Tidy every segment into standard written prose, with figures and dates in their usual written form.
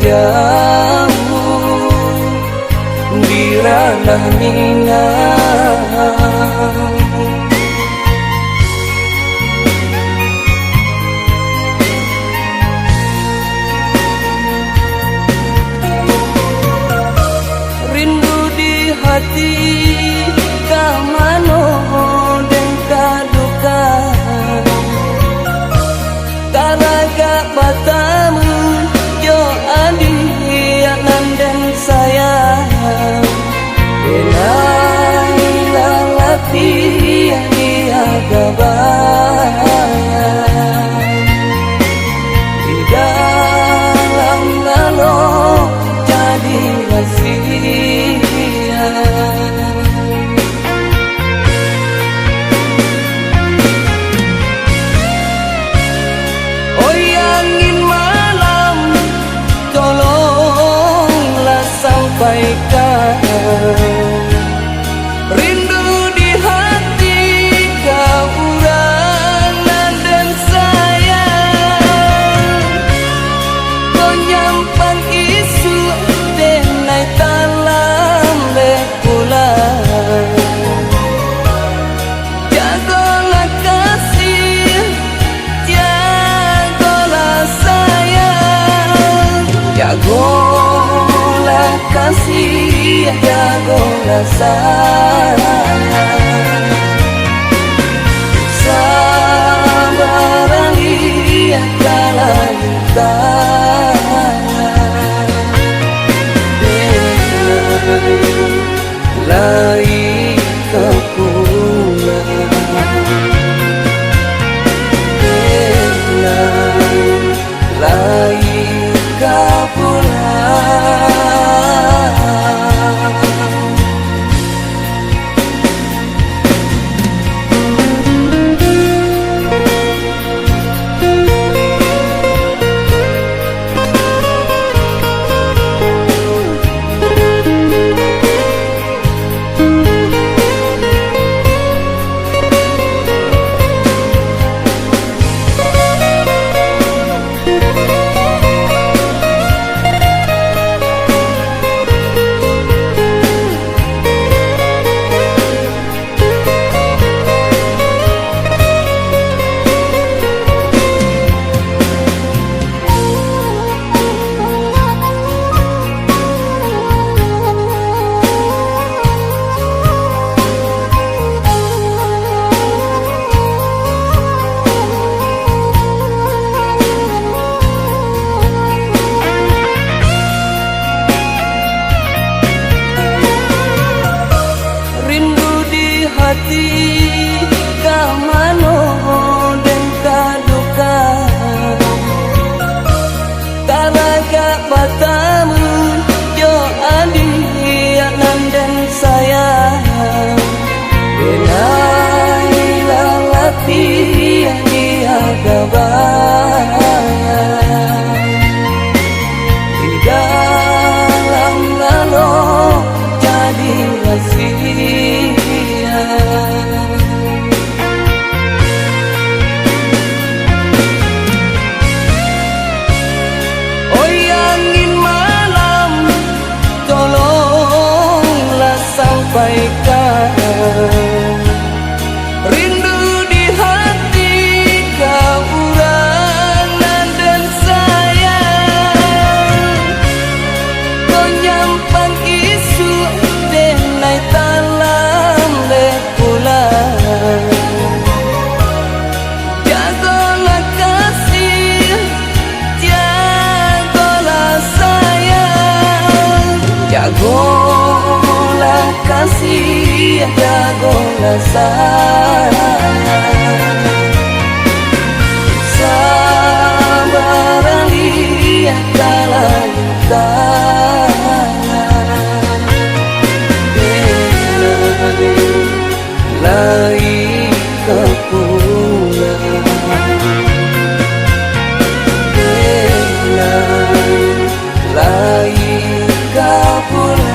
Jamu di ranah Minang, rindu di hati kamano dan kaduka karaga batamu yo adi dan sayang Benai lalati dia gabayang di dalam lalo jadi rahasia. Oh angin malam tolonglah sampaikan rindu di hati kau urangan dan sayang kau nyampan isu denai talam bekulan jagolah kasih jagolah sayang jagolah kasih jagolah sayang sabar lihat kalah lai kepulang lai kepulang sabar lihat kalanta lai kapula lai kapula.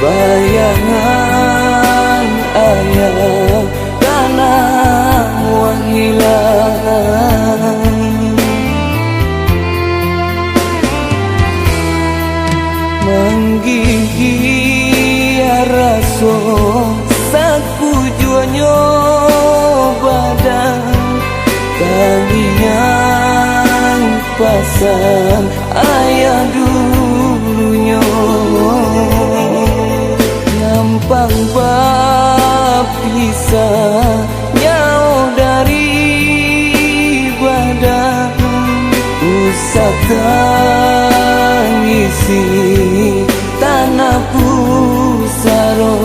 Bayangan ayah karena hilang menggigit raso saku juanya badan kalian pasang ayah dulunya gampang berpisah jauh dari badan usahakan isi tanah pusaro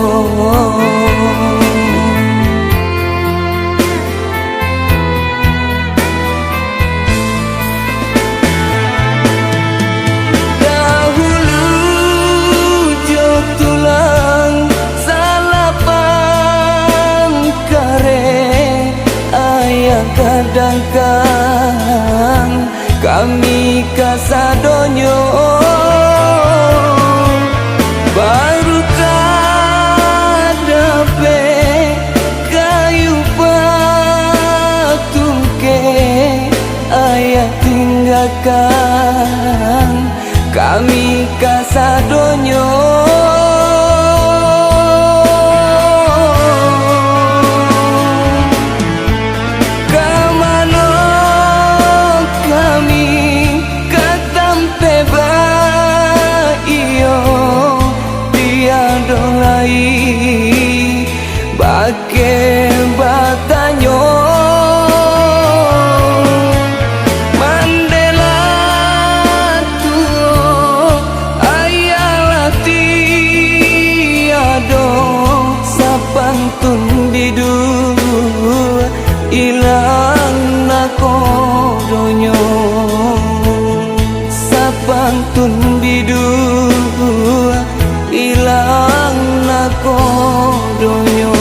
kadang-kadang kami kasadonyo baru kadape kayu patungke ayah tinggalkan kami kasadonyo Bake batanyo Mandela tuo ayala tiado sapantun bidu ilang nakodonyo sapantun bidu ilang nakodonyo.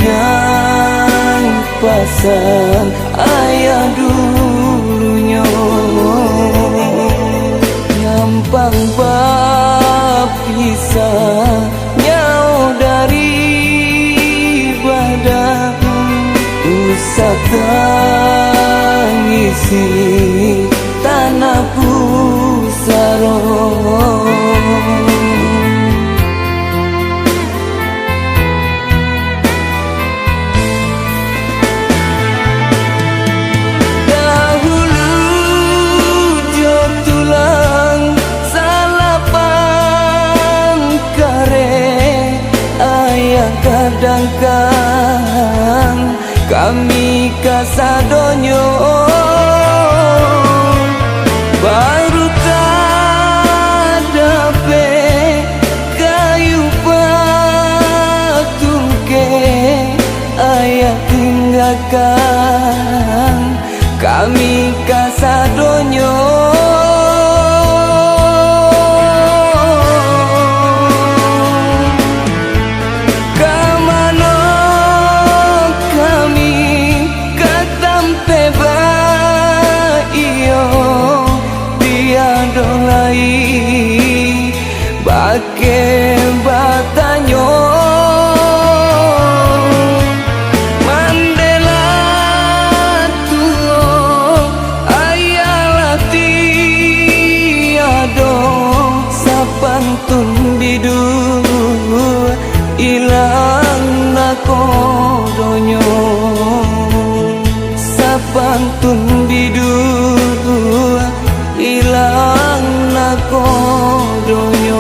yang pasan ayah dulunya nyampang bapisah nyau dari badan usah tangisi tanah pusaro. Kadang-kadang kami kasadonyo baru kadape kayu patungke ayah tinggalkan kami kasadonyo. Bake batanyo Mandela tuo ayalah tiado sapantun bidu ilang nakodonyo sapantun bidu ilang nakodonyo.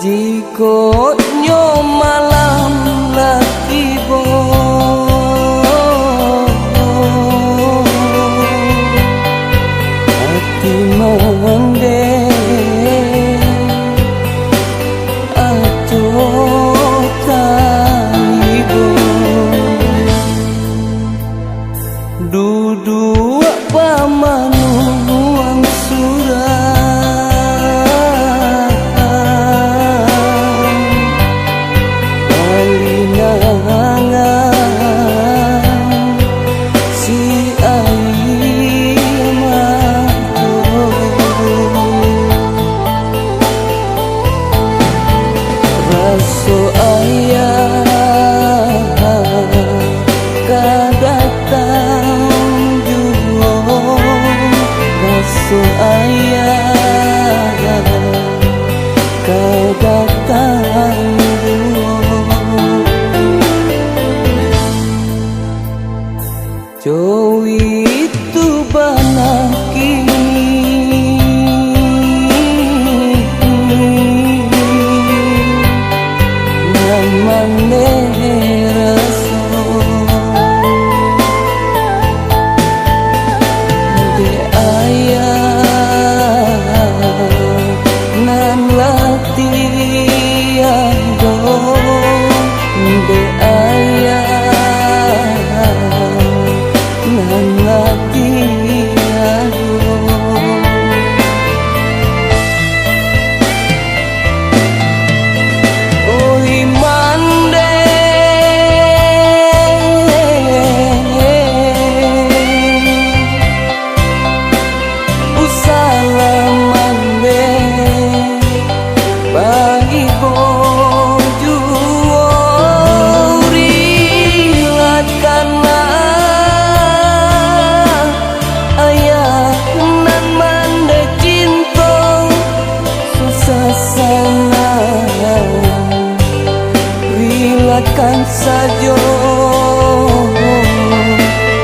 Jikotnyo malam latibo hati mande atau taibo duduk pamanuang surah Jauh itu banyak kini nyaman raso de ayah nan latihan do de Bilakan saja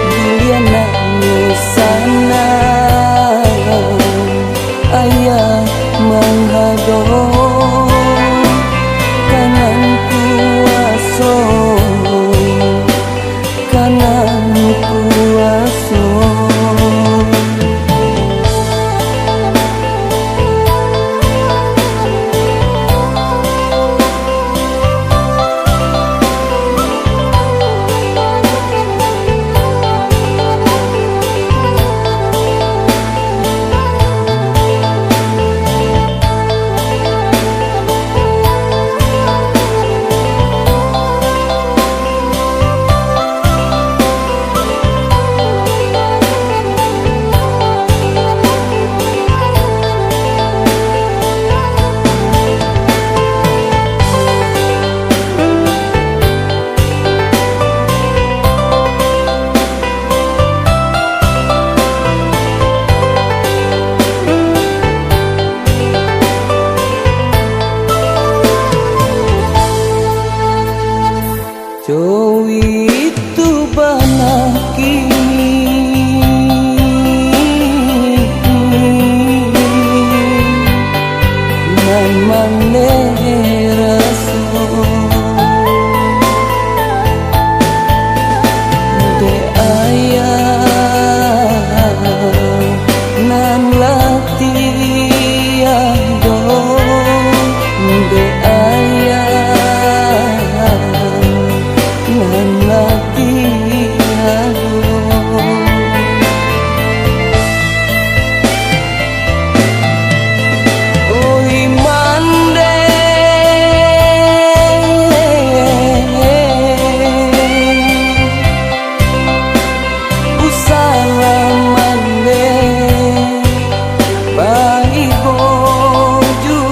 dunia nangis sana, ayah menghadap kanan kuaso, kanan kuaso. Jauh itu bana kini nan maneh raso de ayah nan latihan do de nan latihan oi mande usala mande bai boju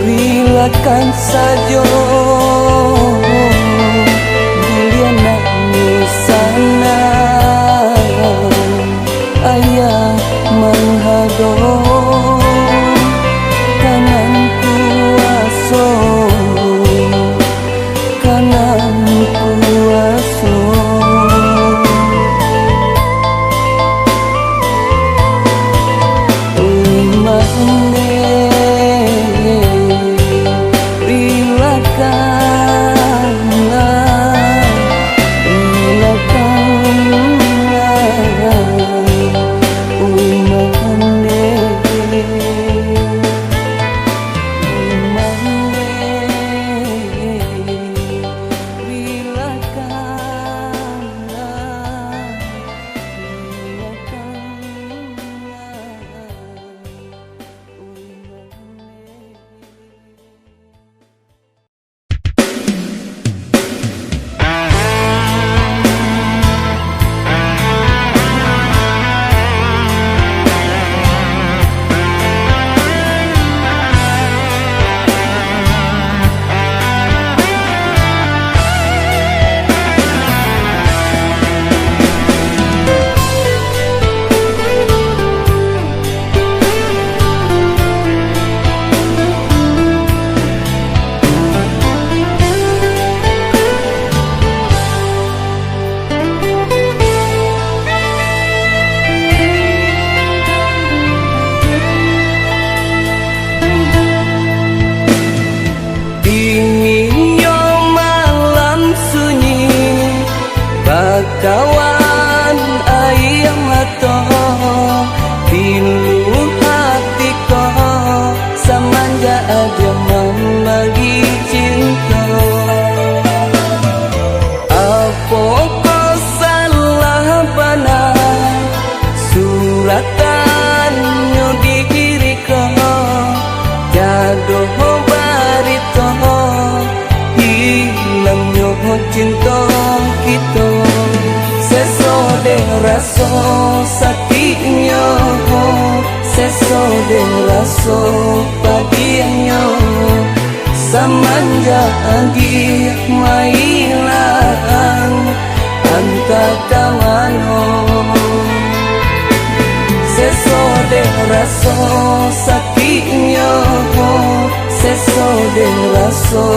bilakan saja dunia nangis sana, ayah menghadap kanan kuaso, kanan kuaso. Kawan ayam atau pilu hatiku semanja ada membagi cinta. Apa kau salah benar suratan di diriku jadoh barito hilangnya cinta kita. Raso sakitnya, seso de raso padiannya, Samanja dia mailang anta kamano seso de raso sakinyo seso de raso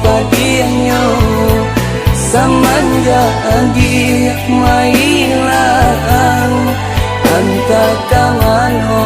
padianyo samanja dia mailang anta kamano.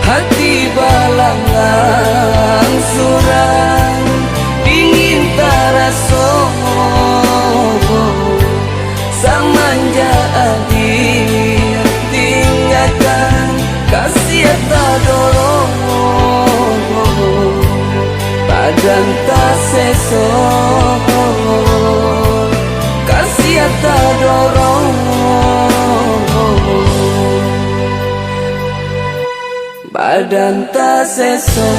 Hati balangan suram dingin taraso samanja adir tinggalkan kasih tak dorong badan tak seso kasih tak dorong badan tak seso.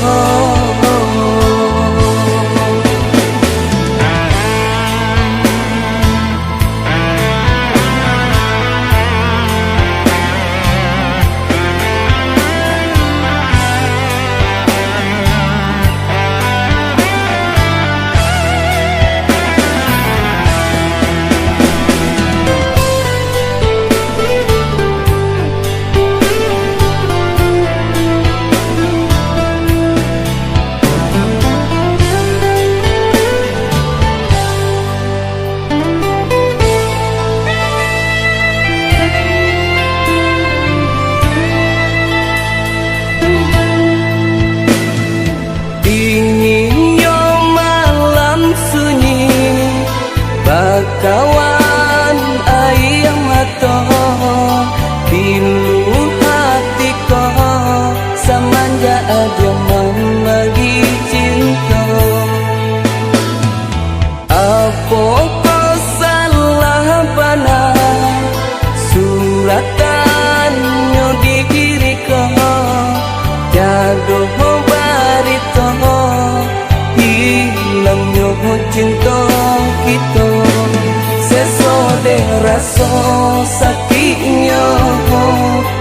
Kawan ayam mato pilu hati ko samanja ada membagi cinta apa ko salah bana suratannya di diri ko jatuh barito hilangnya cinta kita seso de raso sakinyo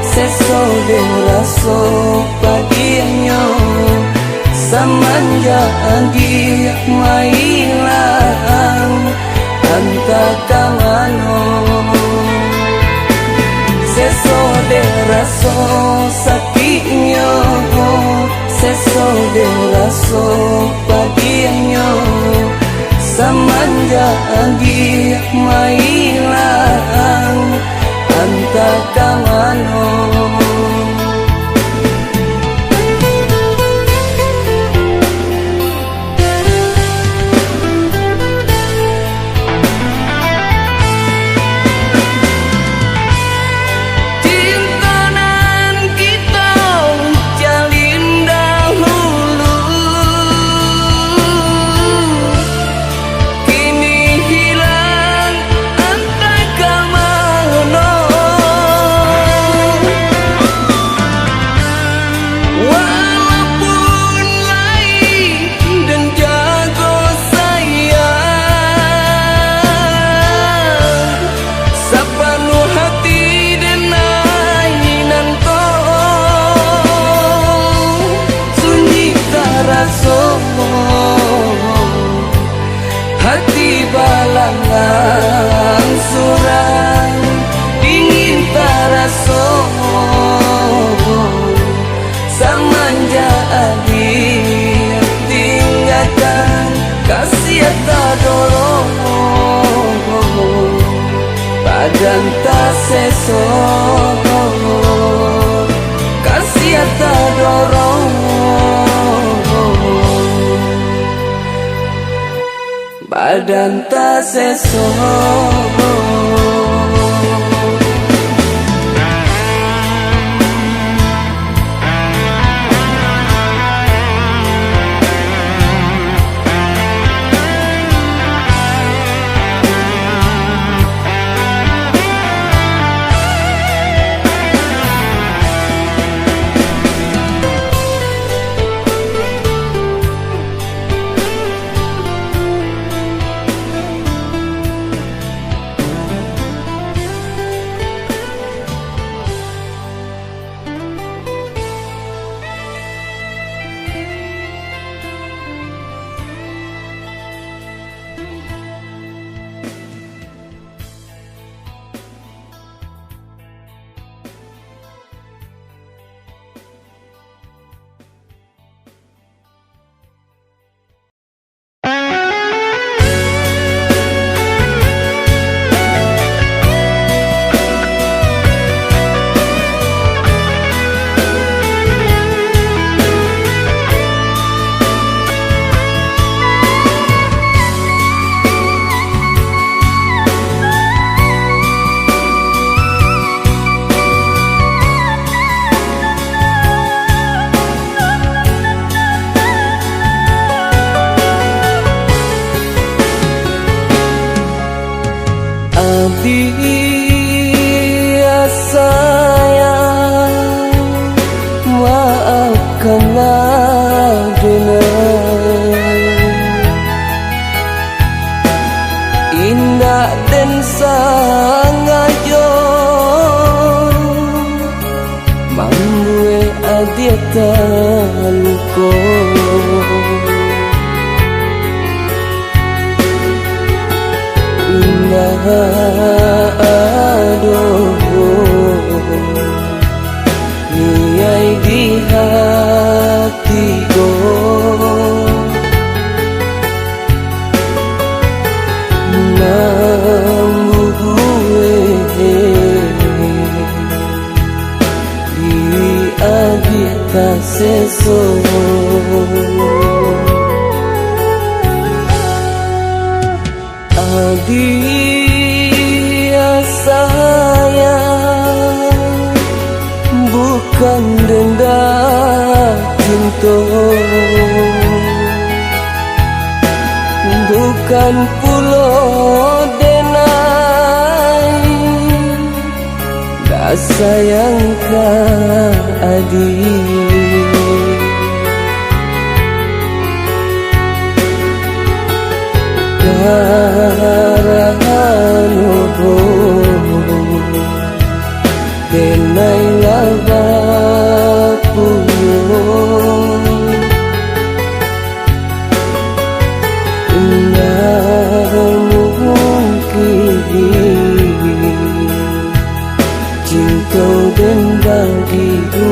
seso de raso padianyo samanja dia mailang anta kamano seso de raso sakinyo seso de raso padianyo samanja dia mailang anta kamano. Hati balangan suram dingin taraso samanja adir tinggalkan kasih tak dorong badan tak seso kasih ta dorong badan ta seso. Dia sayang, maafkanlah dengan indah dan sangayo mamue adia taluko aduh niai di hatiku mambuwe di agita seso dia sayang bukan denda cinta, bukan pulau denai dah sayangkan adik Karahanobo denai lavapuyo mungkin cinta dan bagiku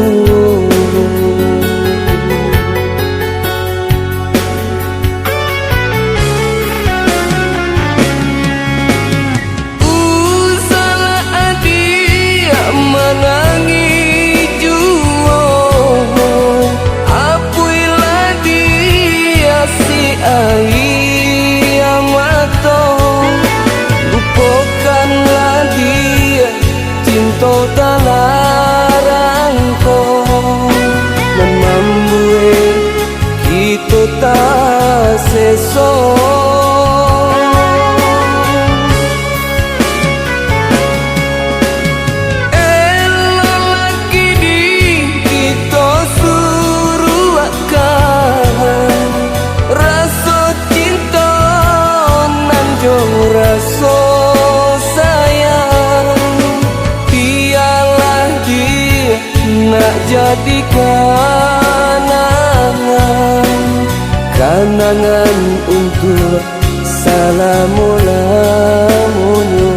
seso elaki di kita suruhkan rasa cinta nan jo rasa sayang biarlah dia nak jadikan kanangan untuk salamulamunyo.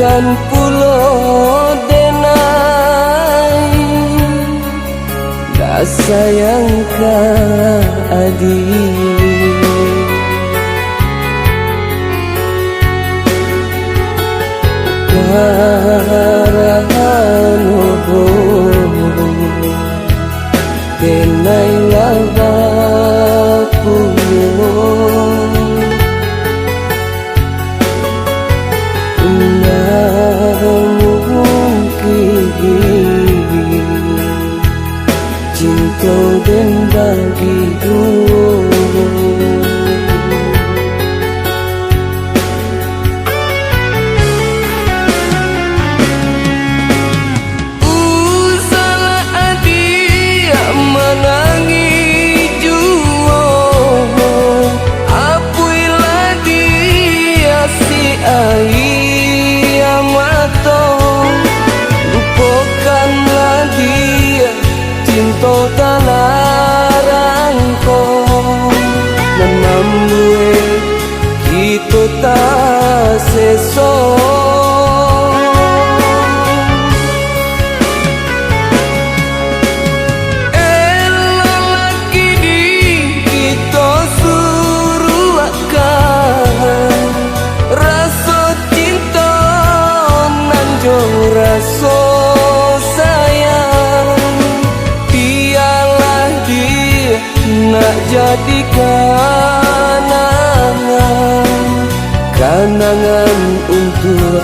bukan pulau denai dah sayang ka adik karano denai lava pulau cinta dan bagi salah adik menangi juo apuilah dia si ayah mato lupakanlah dia cinta talarangko menambue kita tak seso elok di kita suruh akan rasa cinta nanjo rasa nak jadi kenangan untuk